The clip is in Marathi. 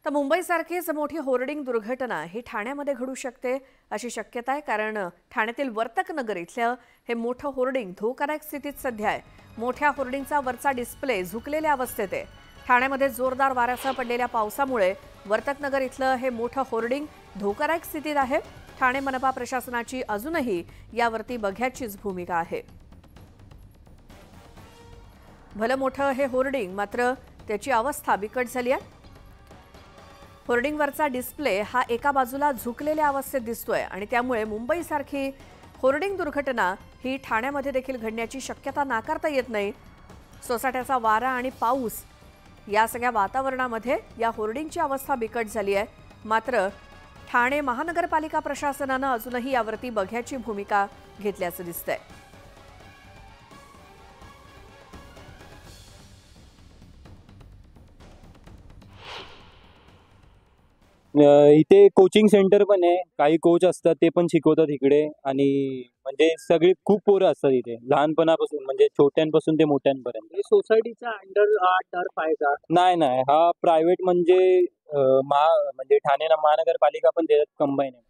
तर मुंबईसारखीच मोठी होर्डिंग दुर्घटना ही ठाण्यामध्ये घडू शकते अशी शक्यता आहे। कारण ठाण्यातील वर्तक नगर इथलं हे मोठं होर्डिंग धोकादायक स्थितीत सध्या आहे। मोठ्या होर्डिंगचा वरचा डिस्प्ले झुकलेल्या अवस्थेत आहे। ठाण्यामध्ये जोरदार वाऱ्यासह पडलेल्या पावसामुळे वर्तक नगर इथलं हे मोठं होर्डिंग धोकादायक स्थितीत आहे। ठाणे मनपा प्रशासनाची अजूनही यावरती बघ्याचीच भूमिका आहे। भलं मोठं हे होर्डिंग मात्र त्याची अवस्था बिकट झाली आहे। होर्डिंगवरचा डिस्प्ले हा एका बाजूला झुकलेल्या अवस्थेत दिसतोय आणि त्यामुळे मुंबईसारखी होर्डिंग दुर्घटना ही ठाण्यामध्ये देखील घडण्याची शक्यता नाकारता येत नाही। सोसाट्याचा वारा आणि पाऊस या सगळ्या वातावरणामध्ये या होर्डिंगची अवस्था बिकट झाली आहे। मात्र ठाणे महानगरपालिका प्रशासनाने अजूनही यावरती बघ्याची भूमिका घेतल्याचं दिसतंय। इथे कोचिंग सेंटर पण आहे, काही कोच असतात ते पण शिकवतात इकडे आणि म्हणजे सगळी खूप पोरं असतात इथे लहानपणापासून म्हणजे छोट्यांपासून ते मोठ्यांपर्यंत। सोसायटीचा अंडर टर्फ आहे का? नाही, हा प्रायव्हेट म्हणजे म्हणजे ठाणे महानगरपालिका पण त्याच्यात कंबाईन आहे।